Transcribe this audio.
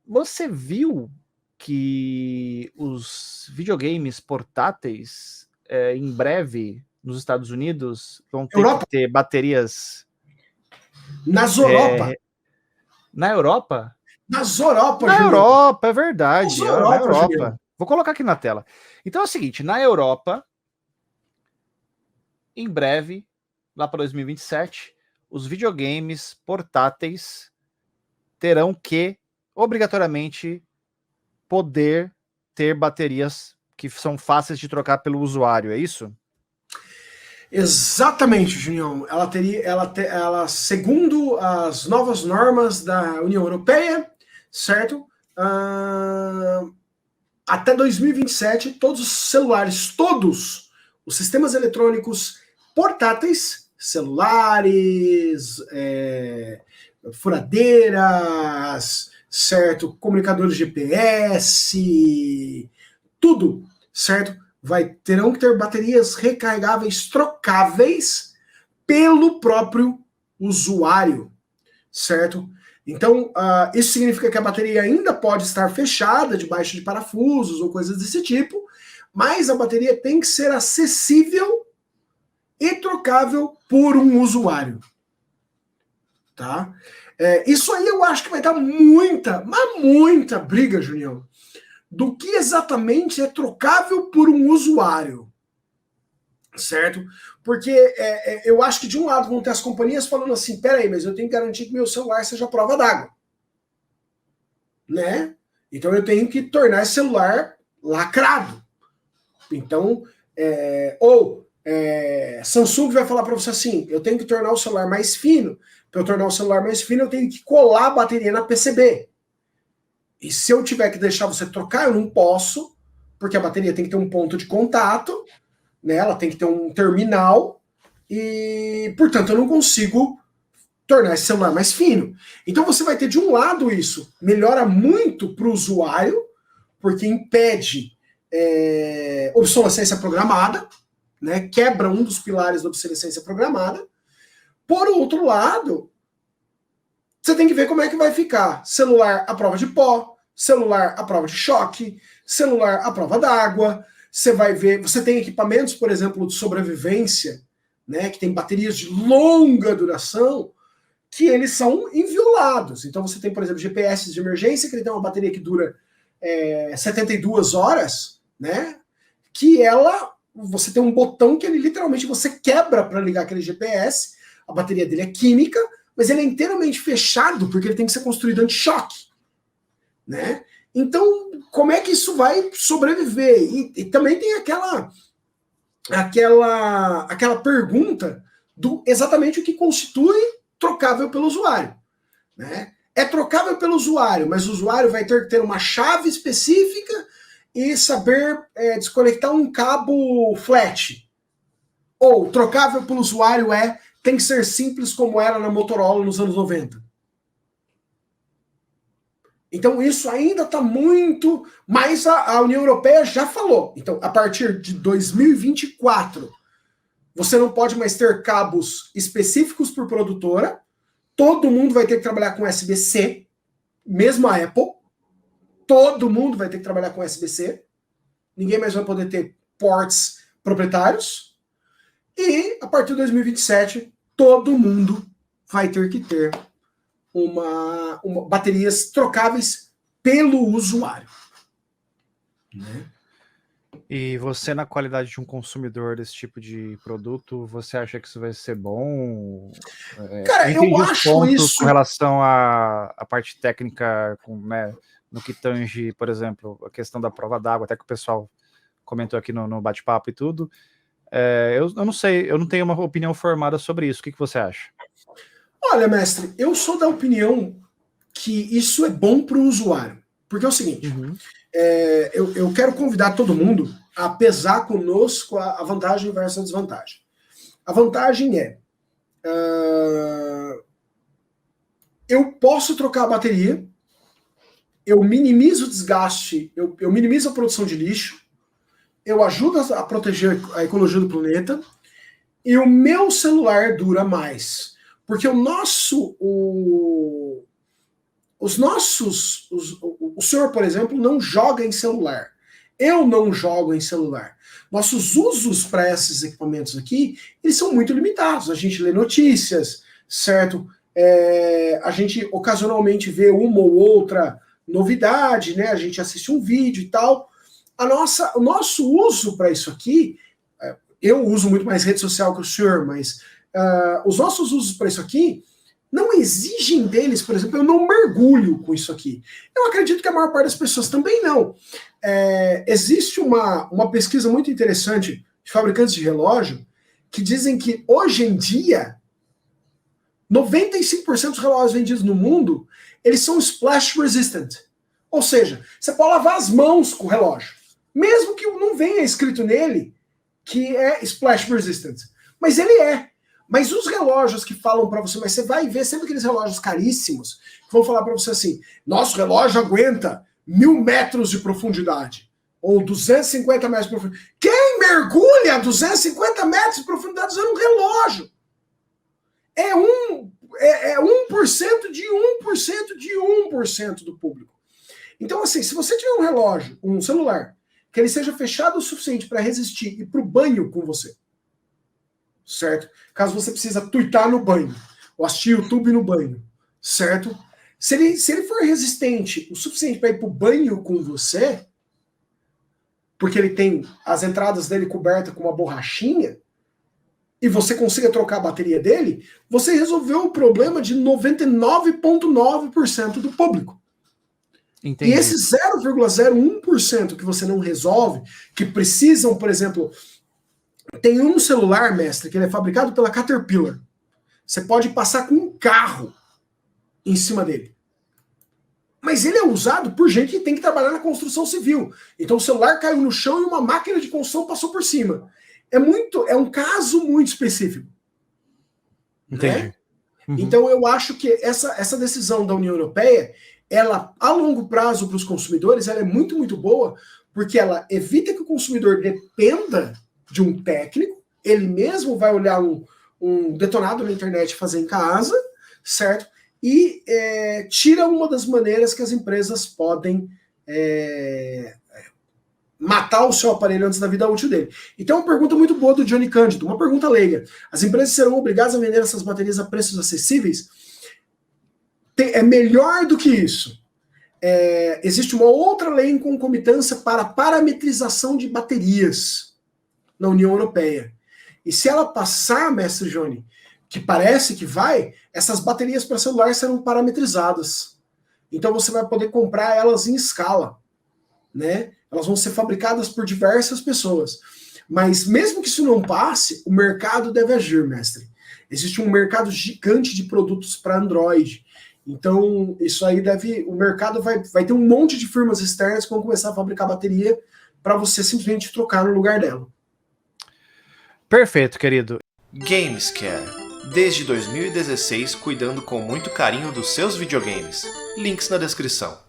Você viu que os videogames portáteis, em breve, nos Estados Unidos, vão ter que Europa? ter baterias Nas Europa. na Europa? Nas Europa, Na Julião. Europa, é Nas verdade. Na Europa, Julião. Europa. Vou colocar aqui na tela. Então é o seguinte, na Europa, em breve, lá para 2027, os videogames portáteis terão que, obrigatoriamente, poder ter baterias que são fáceis de trocar pelo usuário, é isso? Exatamente, Julião. Ela, segundo as novas normas da União Europeia, certo? Até 2027, todos os celulares, todos os sistemas eletrônicos portáteis, celulares, furadeiras, certo? Comunicadores GPS, tudo, certo? Terão que ter baterias recarregáveis trocáveis pelo próprio usuário, certo? Então, isso significa que a bateria ainda pode estar fechada, debaixo de parafusos ou coisas desse tipo, mas a bateria tem que ser acessível e trocável por um usuário. Tá? Isso aí eu acho que vai dar muita, mas muita briga, Junião, do que exatamente é trocável por um usuário. Certo? Porque eu acho que de um lado vão ter as companhias falando assim, peraí, mas eu tenho que garantir que meu celular seja prova d'água. Né? Então eu tenho que tornar esse celular lacrado. Então, Samsung vai falar para você assim, eu tenho que tornar o celular mais fino. Para eu tornar o celular mais fino, eu tenho que colar a bateria na PCB. E se eu tiver que deixar você trocar, eu não posso, porque a bateria tem que ter um ponto de contato, né? Ela tem que ter um terminal e, portanto, eu não consigo tornar esse celular mais fino. Então você vai ter de um lado isso, melhora muito para o usuário, porque impede obsolescência programada, né? Quebra um dos pilares da obsolescência programada. Por outro lado, você tem que ver como é que vai ficar. Celular à prova de pó, celular à prova de choque, celular à prova d'água. Você vai ver, você tem equipamentos, por exemplo, de sobrevivência, né, que tem baterias de longa duração, que eles são inviolados. Então você tem, por exemplo, GPS de emergência, que ele tem uma bateria que dura 72 horas, né, que você tem um botão que ele literalmente você quebra para ligar aquele GPS, a bateria dele é química, mas ele é inteiramente fechado, porque ele tem que ser construído anti-choque, né? Então, como é que isso vai sobreviver? E também tem aquela pergunta do exatamente o que constitui trocável pelo usuário, né? É trocável pelo usuário, mas o usuário vai ter que ter uma chave específica e saber desconectar um cabo flat. Ou trocável pelo usuário tem que ser simples como era na Motorola nos anos 90. Então isso ainda está muito... Mas a União Europeia já falou. Então, a partir de 2024, você não pode mais ter cabos específicos por produtora. Todo mundo vai ter que trabalhar com USB-C. Mesmo a Apple. Todo mundo vai ter que trabalhar com USB-C. Ninguém mais vai poder ter ports proprietários. E, a partir de 2027, todo mundo vai ter que ter baterias trocáveis pelo usuário. Né? E você, na qualidade de um consumidor desse tipo de produto, você acha que isso vai ser bom? Cara, eu acho isso... Com relação à parte técnica, né, no que tange, por exemplo, a questão da prova d'água, até que o pessoal comentou aqui no bate-papo e tudo. Eu não sei, eu não tenho uma opinião formada sobre isso. O que você acha? Olha, mestre, eu sou da opinião que isso é bom para o usuário. Porque é o seguinte, eu quero convidar todo mundo a pesar conosco a vantagem versus a desvantagem. A vantagem eu posso trocar a bateria, eu minimizo o desgaste, eu minimizo a produção de lixo, eu ajudo a proteger a ecologia do planeta, e o meu celular dura mais. Porque o O senhor, por exemplo, não joga em celular. Eu não jogo em celular. Nossos usos para esses equipamentos aqui, eles são muito limitados. A gente lê notícias, certo? A gente ocasionalmente vê uma ou outra novidade, né? A gente assiste um vídeo e tal. O nosso uso para isso aqui, eu uso muito mais rede social que o senhor, mas os nossos usos para isso aqui não exigem deles, por exemplo, eu não mergulho com isso aqui. Eu acredito que a maior parte das pessoas também não. Existe uma pesquisa muito interessante de fabricantes de relógio que dizem que hoje em dia 95% dos relógios vendidos no mundo, eles são splash resistant. Ou seja, você pode lavar as mãos com o relógio, mesmo que não venha escrito nele que é splash resistant. Mas ele é. Mas os relógios que falam para você, mas você vai ver sempre aqueles relógios caríssimos que vão falar para você assim, nosso relógio aguenta 1000 metros de profundidade ou 250 metros de profundidade. Quem mergulha 250 metros de profundidade usando um relógio? É 1% de 1% de 1% do público. Então, assim, se você tiver um relógio, um celular, que ele seja fechado o suficiente para resistir e ir para o banho com você, certo? Caso você precisa tuitar no banho, ou assistir YouTube no banho, certo? Se ele for resistente o suficiente para ir para o banho com você, porque ele tem as entradas dele cobertas com uma borrachinha, e você consiga trocar a bateria dele, você resolveu o problema de 99,9% do público. Entendi. E esse 0,01% que você não resolve, que precisam, por exemplo, tem um celular, mestre, que ele é fabricado pela Caterpillar. Você pode passar com um carro em cima dele. Mas ele é usado por gente que tem que trabalhar na construção civil. Então o celular caiu no chão e uma máquina de construção passou por cima. É um caso muito específico. Entendi. Né? Uhum. Então eu acho que essa decisão da União Europeia, ela, a longo prazo para os consumidores, ela é muito, muito boa, porque ela evita que o consumidor dependa de um técnico, ele mesmo vai olhar um detonado na internet e fazer em casa, certo? E tira uma das maneiras que as empresas podem matar o seu aparelho antes da vida útil dele. Então, uma pergunta muito boa do Johnny Cândido, uma pergunta leiga. As empresas serão obrigadas a vender essas baterias a preços acessíveis? É melhor do que isso. Existe uma outra lei em concomitância para parametrização de baterias na União Europeia. E se ela passar, mestre Johnny, que parece que vai, essas baterias para celular serão parametrizadas. Então você vai poder comprar elas em escala, né? Elas vão ser fabricadas por diversas pessoas. Mas mesmo que isso não passe, o mercado deve agir, mestre. Existe um mercado gigante de produtos para Android. Então, isso aí o mercado vai ter um monte de firmas externas que vão começar a fabricar bateria para você simplesmente trocar no lugar dela. Perfeito, querido. Gamescare. Desde 2016, cuidando com muito carinho dos seus videogames. Links na descrição.